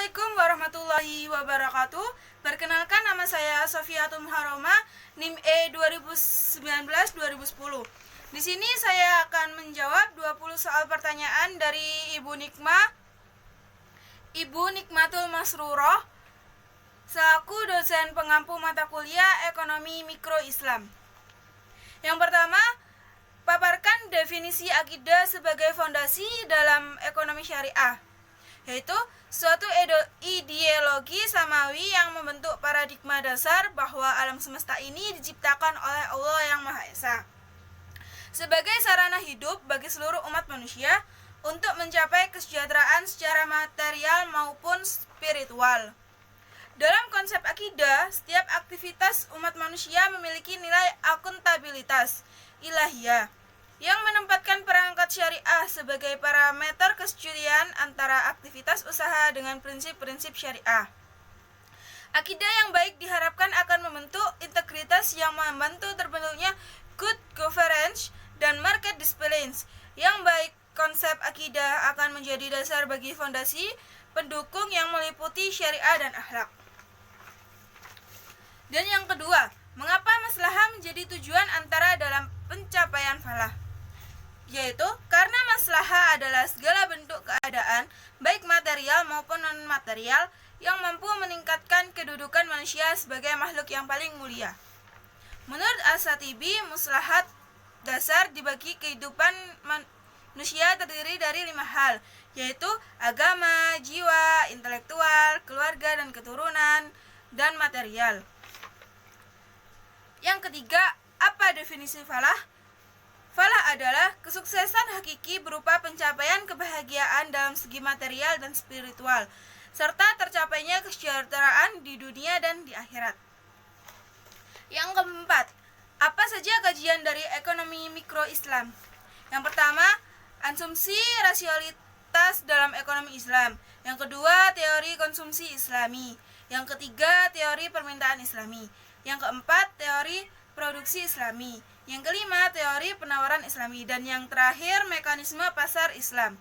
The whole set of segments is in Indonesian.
Assalamualaikum warahmatullahi wabarakatuh. Perkenalkan, nama saya Sofiatul Muharrama, NIM E 2019-2010. Di sini saya akan menjawab 20 soal pertanyaan dari Ibu Nikmatul Masruroh selaku dosen pengampu mata kuliah Ekonomi Mikro Islam. Yang pertama, paparkan definisi akidah sebagai fondasi dalam ekonomi syariah, yaitu suatu ideologi samawi yang membentuk paradigma dasar bahwa alam semesta ini diciptakan oleh Allah yang Maha Esa sebagai sarana hidup bagi seluruh umat manusia untuk mencapai kesejahteraan secara material maupun spiritual. Dalam konsep akidah, setiap aktivitas umat manusia memiliki nilai akuntabilitas ilahiyah yang menempatkan perangkat syariah sebagai parameter kesesuaian antara aktivitas usaha dengan prinsip-prinsip syariah. Akidah yang baik diharapkan akan membentuk integritas yang membantu terbentuknya good governance dan market discipline yang baik. Konsep akidah akan menjadi dasar bagi fondasi pendukung yang meliputi syariah dan akhlak. Dan yang kedua, mengapa maslahah menjadi tujuan antara dalam pencapaian falah? Yaitu karena maslahah adalah segala bentuk keadaan, baik material maupun non-material, yang mampu meningkatkan kedudukan manusia sebagai makhluk yang paling mulia. Menurut As-Satibi, maslahat dasar dibagi kehidupan manusia terdiri dari 5 hal, yaitu agama, jiwa, intelektual, keluarga dan keturunan, dan material. Yang ketiga, apa definisi falah? Falah adalah kesuksesan hakiki berupa pencapaian kebahagiaan dalam segi material dan spiritual, serta tercapainya kesejahteraan di dunia dan di akhirat. Yang keempat, apa saja kajian dari ekonomi mikro Islam? Yang pertama, asumsi rasionalitas dalam ekonomi Islam. Yang kedua, teori konsumsi Islami. Yang ketiga, teori permintaan Islami. Yang keempat, teori produksi Islami. Yang kelima, teori penawaran Islami. Dan yang terakhir, mekanisme pasar Islam.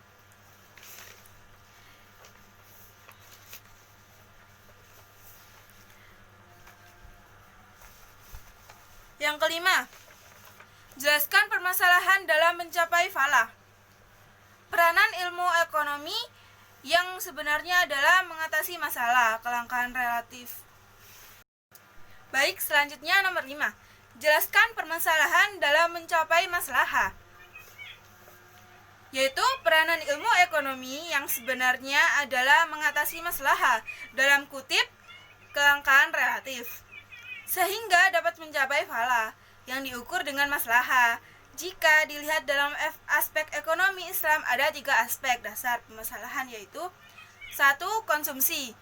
Yang kelima, jelaskan permasalahan dalam mencapai falah. Peranan ilmu ekonomi yang sebenarnya adalah mengatasi masalah kelangkaan relatif. Baik, selanjutnya nomor 5. Jelaskan permasalahan dalam mencapai maslahah. Yaitu peranan ilmu ekonomi yang sebenarnya adalah mengatasi maslahah dalam kutip kelangkaan relatif, sehingga dapat mencapai falah yang diukur dengan maslahah. Jika dilihat dalam aspek ekonomi Islam, ada 3 aspek dasar permasalahan, yaitu 1. Konsumsi.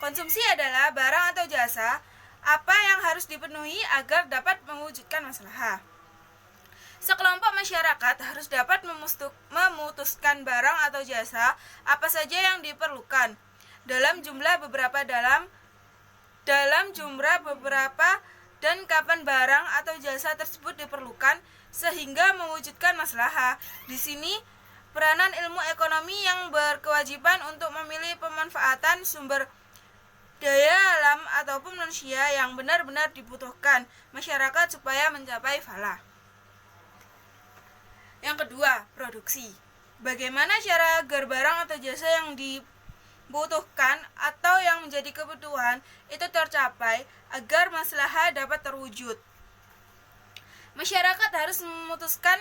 Konsumsi adalah barang atau jasa apa yang harus dipenuhi agar dapat mewujudkan maslahah. Sekelompok masyarakat harus dapat memutuskan barang atau jasa apa saja yang diperlukan dalam jumlah beberapa dan kapan barang atau jasa tersebut diperlukan sehingga mewujudkan maslahah. Di sini peranan ilmu ekonomi yang berkewajiban untuk memilih pemanfaatan sumber daya alam ataupun manusia yang benar-benar dibutuhkan masyarakat supaya mencapai falah. Yang kedua, produksi. Bagaimana cara agar barang atau jasa yang dibutuhkan atau yang menjadi kebutuhan itu tercapai agar maslahah dapat terwujud. Masyarakat harus memutuskan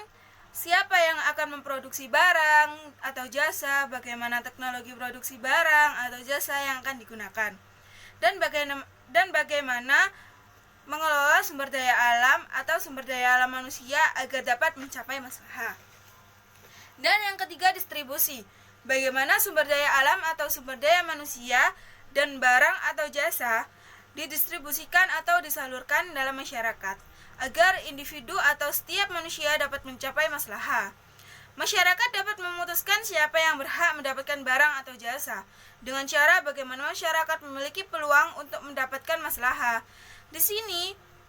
siapa yang akan memproduksi barang atau jasa, bagaimana teknologi produksi barang atau jasa yang akan digunakan, dan bagaimana mengelola sumber daya alam atau sumber daya alam manusia agar dapat mencapai maslahah. Dan yang ketiga, distribusi. Bagaimana sumber daya alam atau sumber daya manusia dan barang atau jasa didistribusikan atau disalurkan dalam masyarakat agar individu atau setiap manusia dapat mencapai maslahah. Masyarakat dapat memutuskan siapa yang berhak mendapatkan barang atau jasa dengan cara bagaimana masyarakat memiliki peluang untuk mendapatkan maslahah.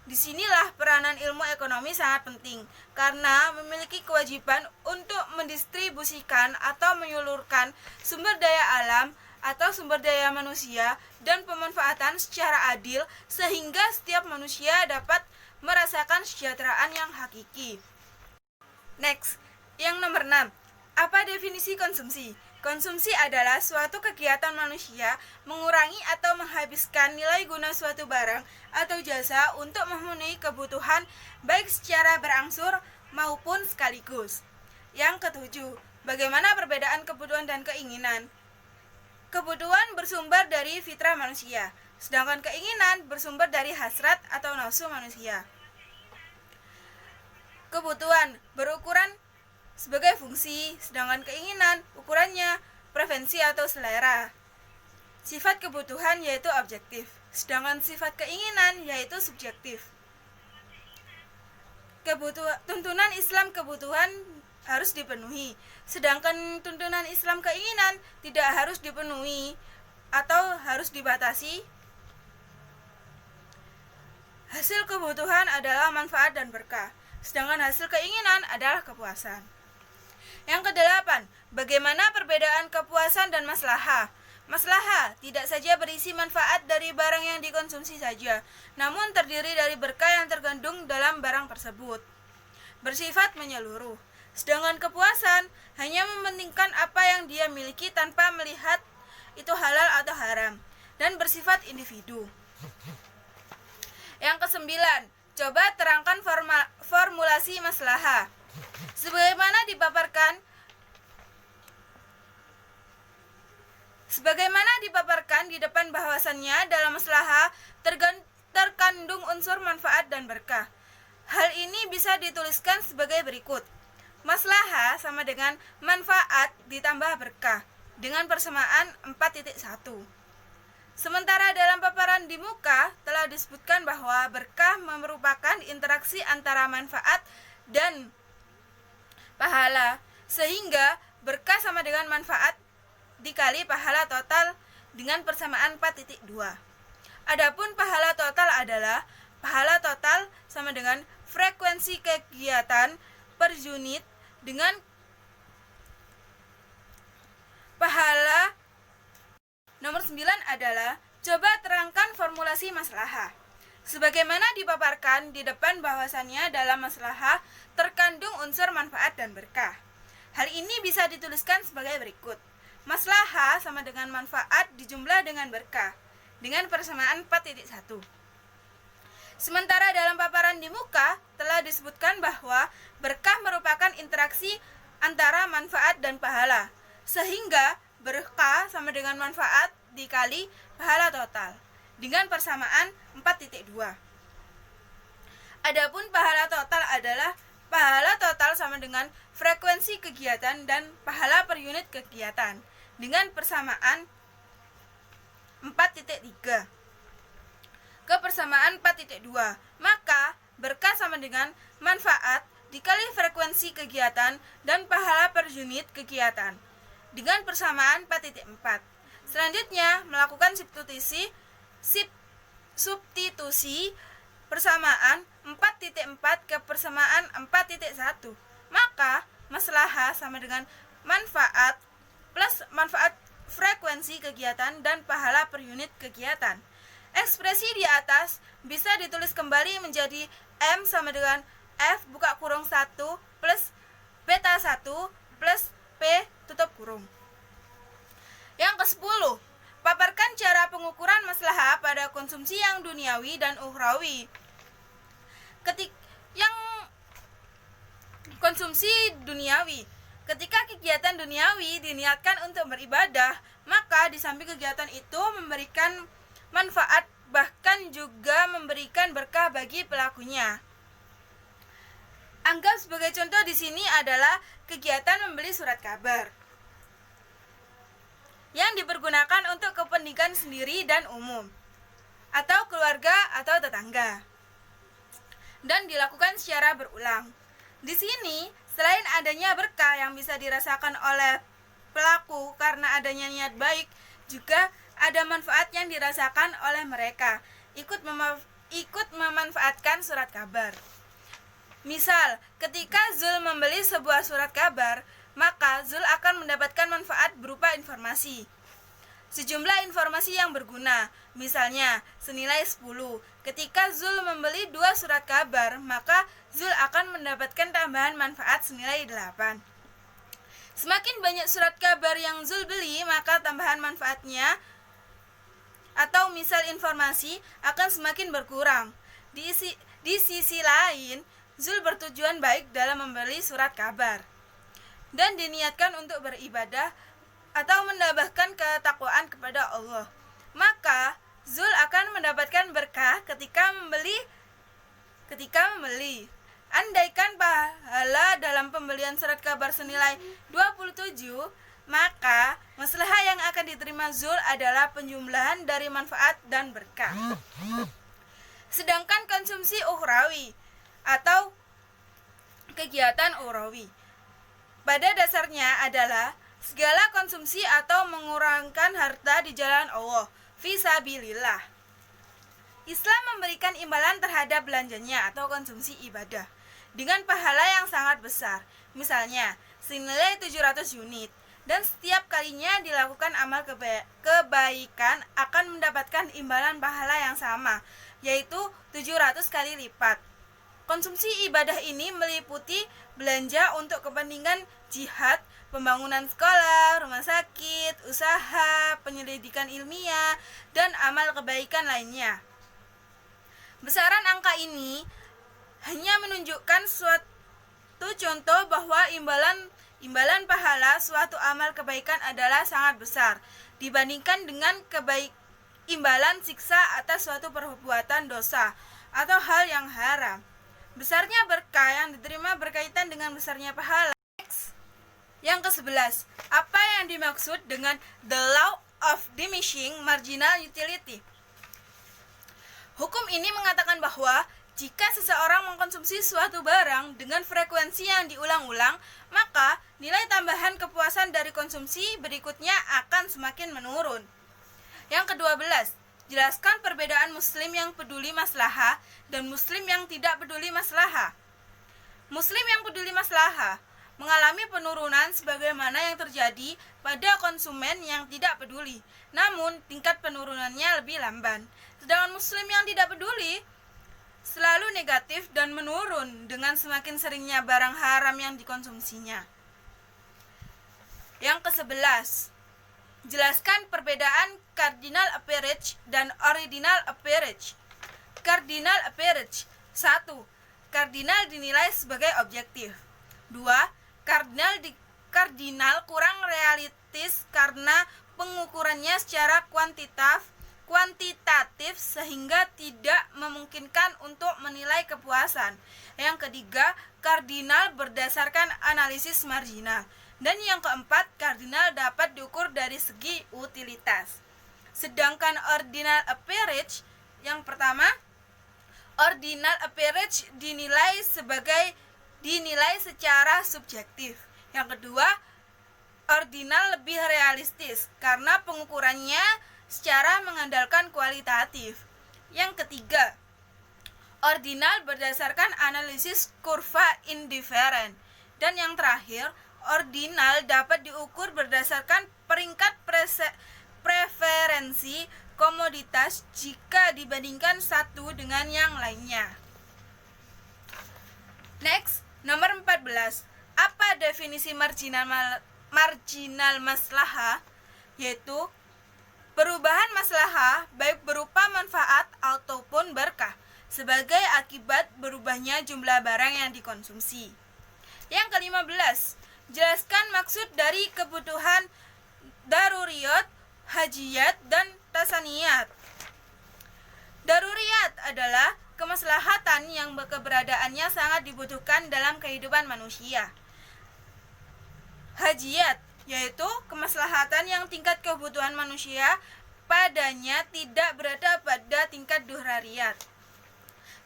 Disinilah peranan ilmu ekonomi sangat penting karena memiliki kewajiban untuk mendistribusikan atau menyalurkan sumber daya alam atau sumber daya manusia dan pemanfaatan secara adil sehingga setiap manusia dapat merasakan kesejahteraan yang hakiki. Next, yang nomor 6. Apa definisi konsumsi? Konsumsi adalah suatu kegiatan manusia mengurangi atau menghabiskan nilai guna suatu barang atau jasa untuk memenuhi kebutuhan baik secara berangsur maupun sekaligus. Yang ketujuh, bagaimana perbedaan kebutuhan dan keinginan? Kebutuhan bersumber dari fitrah manusia, sedangkan keinginan bersumber dari hasrat atau nafsu manusia. Kebutuhan berukuran sebagai fungsi, sedangkan keinginan ukurannya preferensi atau selera. Sifat kebutuhan yaitu objektif, sedangkan sifat keinginan yaitu subjektif. Tuntunan Islam kebutuhan harus dipenuhi, sedangkan tuntunan Islam keinginan tidak harus dipenuhi atau harus dibatasi. Hasil kebutuhan adalah manfaat dan berkah, sedangkan hasil keinginan adalah kepuasan. Yang kedelapan, bagaimana perbedaan kepuasan dan maslahah? Maslahah tidak saja berisi manfaat dari barang yang dikonsumsi saja, namun terdiri dari berkah yang terkandung dalam barang tersebut. Bersifat menyeluruh. Sedangkan kepuasan hanya mementingkan apa yang dia miliki tanpa melihat itu halal atau haram, dan bersifat individu. Yang kesembilan, coba terangkan formulasi maslahah. Sebagaimana dipaparkan di depan bahwasannya dalam maslahah terkandung unsur manfaat dan berkah. Hal ini bisa dituliskan sebagai berikut. Maslahah sama dengan manfaat ditambah berkah dengan persamaan 4.1. Sementara dalam paparan di muka telah disebutkan bahwa berkah merupakan interaksi antara manfaat dan pahala, sehingga berkah sama dengan manfaat dikali pahala total dengan persamaan 4.2. Adapun pahala total adalah pahala total sama dengan frekuensi kegiatan per unit dengan pahala. Nomor 9 adalah coba terangkan formulasi maslahah. Sebagaimana dipaparkan di depan bahwasannya dalam maslahah terkandung unsur manfaat dan berkah. Hal ini bisa dituliskan sebagai berikut. Maslahah sama dengan manfaat dijumlah dengan berkah dengan persamaan 4.1. Sementara dalam paparan di muka telah disebutkan bahwa berkah merupakan interaksi antara manfaat dan pahala, sehingga berkah sama dengan manfaat dikali pahala total dengan persamaan 4.2. Adapun pahala total adalah pahala total sama dengan frekuensi kegiatan dan pahala per unit kegiatan dengan persamaan 4.3 ke persamaan 4.2. Maka berkah sama dengan manfaat dikali frekuensi kegiatan dan pahala per unit kegiatan dengan persamaan 4.4. Selanjutnya melakukan substitusi persamaan 4.4 ke persamaan 4.1. Maka maslahah sama dengan manfaat plus manfaat frekuensi kegiatan dan pahala per unit kegiatan. Ekspresi di atas bisa ditulis kembali menjadi M sama dengan F buka kurung 1 plus beta 1 plus P tutup kurung. Yang ke-10, paparkan cara pengukuran maslahah pada konsumsi yang duniawi dan ukhrawi. Yang konsumsi duniawi, ketika kegiatan duniawi diniatkan untuk beribadah, maka di samping kegiatan itu memberikan manfaat bahkan juga memberikan berkah bagi pelakunya. Anggap sebagai contoh di sini adalah kegiatan membeli surat kabar yang dipergunakan untuk kepentingan sendiri dan umum atau keluarga atau tetangga dan dilakukan secara berulang. Di sini selain adanya berkah yang bisa dirasakan oleh pelaku karena adanya niat baik, juga ada manfaat yang dirasakan oleh mereka ikut memanfaatkan surat kabar. Misal, ketika Zul membeli sebuah surat kabar, maka Zul akan mendapatkan manfaat berupa informasi. sejumlah informasi yang berguna. Misalnya, senilai 10. Ketika Zul membeli 2 surat kabar, maka Zul akan mendapatkan tambahan manfaat senilai 8. Semakin banyak surat kabar yang Zul beli, maka tambahan manfaatnya atau misal informasi akan semakin berkurang. Di sisi lain, Zul bertujuan baik dalam membeli surat kabar dan diniatkan untuk beribadah atau menambahkan ketakwaan kepada Allah. Maka Zul akan mendapatkan berkah ketika membeli. Andaikan pahala dalam pembelian surat kabar senilai 27, maka maslahah yang akan diterima Zul adalah penjumlahan dari manfaat dan berkah. Sedangkan konsumsi ukhrawi atau kegiatan ukhrawi pada dasarnya adalah segala konsumsi atau mengurangkan harta di jalan Allah fisabilillah. Islam memberikan imbalan terhadap belanjanya atau konsumsi ibadah dengan pahala yang sangat besar, misalnya senilai 700 unit, dan setiap kalinya dilakukan amal kebaikan akan mendapatkan imbalan pahala yang sama, yaitu 700 kali lipat. Konsumsi ibadah ini meliputi belanja untuk kepentingan jihad, pembangunan sekolah, rumah sakit, usaha, penyelidikan ilmiah, dan amal kebaikan lainnya. Besaran angka ini hanya menunjukkan suatu contoh bahwa imbalan pahala suatu amal kebaikan adalah sangat besar dibandingkan dengan imbalan siksa atas suatu perbuatan dosa atau hal yang haram. Besarnya berkah yang diterima berkaitan dengan besarnya pahala. Yang ke-11, apa yang dimaksud dengan the law of diminishing marginal utility? Hukum ini mengatakan bahwa jika seseorang mengkonsumsi suatu barang dengan frekuensi yang diulang-ulang, maka nilai tambahan kepuasan dari konsumsi berikutnya akan semakin menurun. Yang ke-12, jelaskan perbedaan muslim yang peduli maslahah dan muslim yang tidak peduli maslahah. Muslim yang peduli maslahah mengalami penurunan sebagaimana yang terjadi pada konsumen yang tidak peduli, namun tingkat penurunannya lebih lamban. Sedangkan muslim yang tidak peduli selalu negatif dan menurun dengan semakin seringnya barang haram yang dikonsumsinya. Yang ke-11, jelaskan perbedaan cardinal approach dan ordinal approach. Cardinal approach: 1. Kardinal dinilai sebagai objektif. 2. Kardinal kurang realistis karena pengukurannya secara kuantitatif sehingga tidak memungkinkan untuk menilai kepuasan. Yang ketiga, kardinal berdasarkan analisis marginal. Dan yang keempat, kardinal dapat diukur dari segi utilitas. Sedangkan ordinal approach, yang pertama, ordinal approach dinilai secara subjektif. Yang kedua, ordinal lebih realistis karena pengukurannya secara mengandalkan kualitatif. Yang ketiga, ordinal berdasarkan analisis kurva indiferen. Dan yang terakhir, ordinal dapat diukur berdasarkan peringkat preferensi komoditas jika dibandingkan satu dengan yang lainnya. Next, nomor 14. Apa definisi marginal maslahah? Yaitu perubahan maslahah baik berupa manfaat ataupun berkah sebagai akibat berubahnya jumlah barang yang dikonsumsi. Yang ke-15, jelaskan maksud dari kebutuhan daruriyat, hajiyat, dan tasaniyat. Daruriyat adalah kemaslahatan yang keberadaannya sangat dibutuhkan dalam kehidupan manusia. Hajiyat yaitu kemaslahatan yang tingkat kebutuhan manusia padanya tidak berada pada tingkat durariyat.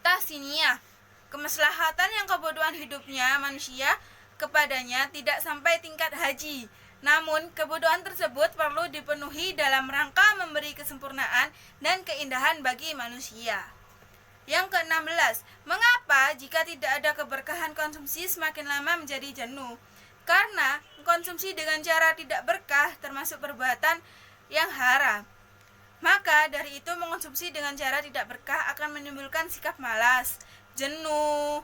Tahsiniyah, kemaslahatan yang kebutuhan hidupnya manusia kepadanya tidak sampai tingkat haji, namun kebutuhan tersebut perlu dipenuhi dalam rangka memberi kesempurnaan dan keindahan bagi manusia. Yang ke-16, mengapa jika tidak ada keberkahan konsumsi semakin lama menjadi jenuh? Karena konsumsi dengan cara tidak berkah termasuk perbuatan yang haram. Maka dari itu mengkonsumsi dengan cara tidak berkah akan menimbulkan sikap malas, jenuh,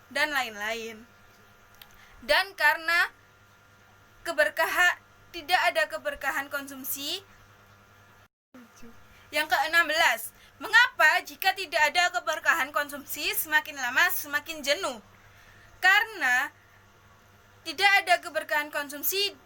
dan lain-lain. Dan karena tidak ada keberkahan konsumsi. Yang ke-16, mengapa jika tidak ada keberkahan konsumsi semakin lama semakin jenuh? Karena tidak ada keberkahan konsumsi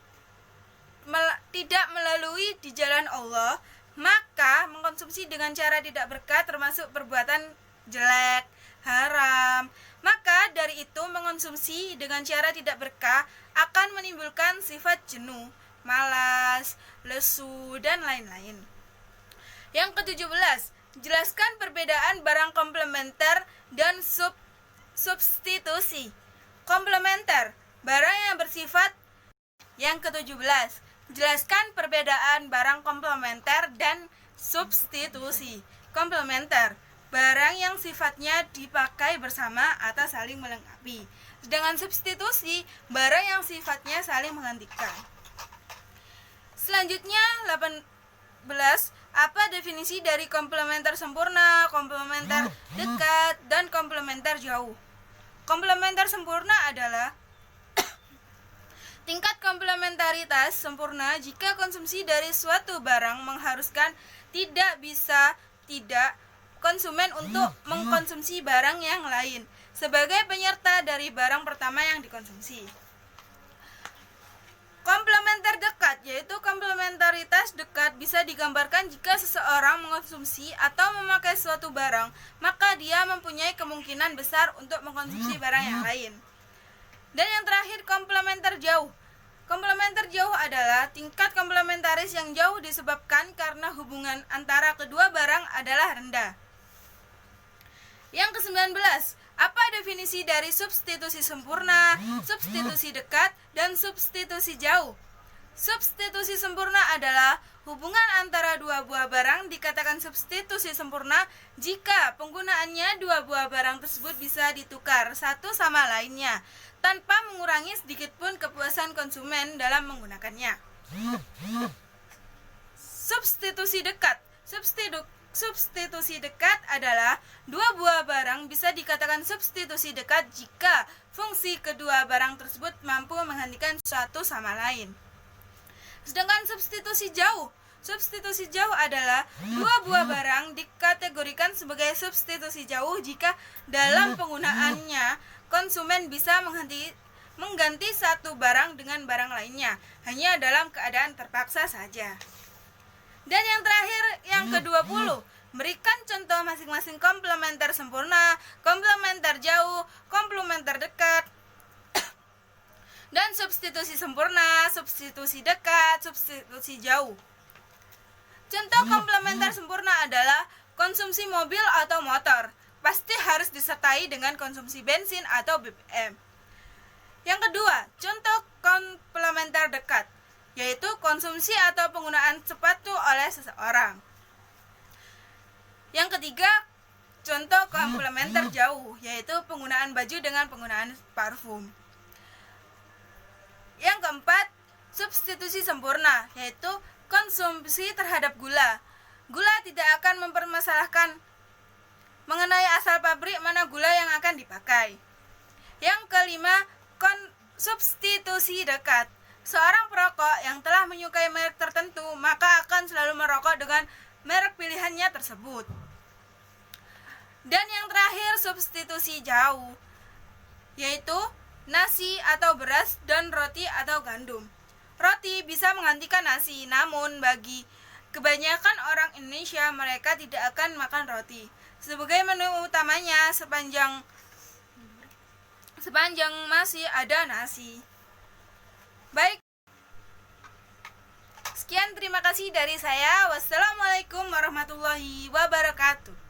tidak melalui di jalan Allah, maka mengkonsumsi dengan cara tidak berkah termasuk perbuatan jelek, haram. Maka dari itu mengkonsumsi dengan cara tidak berkah akan menimbulkan sifat jenuh, malas, lesu, dan lain-lain. Yang ke-17, jelaskan perbedaan barang komplementer dan substitusi. Komplementer, barang yang bersifat. Yang ke-17, jelaskan perbedaan barang komplementer dan substitusi. Komplementer, barang yang sifatnya dipakai bersama atau saling melengkapi. Sedangkan substitusi, barang yang sifatnya saling menggantikan. Selanjutnya 18, apa definisi dari komplementer sempurna, komplementer dekat, dan komplementer jauh? Komplementer sempurna adalah tingkat komplementaritas sempurna jika konsumsi dari suatu barang mengharuskan tidak konsumen untuk mengkonsumsi barang yang lain sebagai penyerta dari barang pertama yang dikonsumsi. Komplementer dekat, yaitu komplementaritas dekat bisa digambarkan jika seseorang mengkonsumsi atau memakai suatu barang, maka dia mempunyai kemungkinan besar untuk mengkonsumsi barang yang lain. Dan yang terakhir, komplementer jauh. Komplementer jauh adalah tingkat komplementaris yang jauh disebabkan karena hubungan antara kedua barang adalah rendah. Yang ke-19, apa definisi dari substitusi sempurna, substitusi dekat, dan substitusi jauh? Substitusi sempurna adalah hubungan antara dua buah barang dikatakan substitusi sempurna jika penggunaannya dua buah barang tersebut bisa ditukar satu sama lainnya tanpa mengurangi sedikitpun kepuasan konsumen dalam menggunakannya. Substitusi dekat. Substitusi dekat adalah dua buah barang bisa dikatakan substitusi dekat jika fungsi kedua barang tersebut mampu menggantikan satu sama lain. Sedangkan substitusi jauh. Substitusi jauh adalah dua buah barang dikategorikan sebagai substitusi jauh jika dalam penggunaannya konsumen bisa mengganti satu barang dengan barang lainnya hanya dalam keadaan terpaksa saja. Dan yang terakhir, yang ke-20, berikan contoh masing-masing komplementer sempurna, komplementer jauh, komplementer dekat, dan substitusi sempurna, substitusi dekat, substitusi jauh. Contoh komplementer sempurna adalah konsumsi mobil atau motor pasti harus disertai dengan konsumsi bensin atau BBM. Yang kedua, contoh komplementer dekat, yaitu konsumsi atau penggunaan sepatu oleh seseorang. Yang ketiga, contoh komplementer jauh, yaitu penggunaan baju dengan penggunaan parfum. Yang keempat, substitusi sempurna, yaitu konsumsi terhadap gula. Gula tidak akan mempermasalahkan mengenai asal pabrik mana gula yang akan dipakai. Yang kelima, substitusi dekat. Seorang perokok yang telah menyukai merek tertentu maka akan selalu merokok dengan merek pilihannya tersebut. Dan yang terakhir, substitusi jauh, yaitu nasi atau beras dan roti atau gandum. Roti bisa menggantikan nasi, namun bagi kebanyakan orang Indonesia mereka tidak akan makan roti sebagai menu utamanya sepanjang masih ada nasi. Baik, sekian, terima kasih dari saya. Wassalamualaikum warahmatullahi wabarakatuh.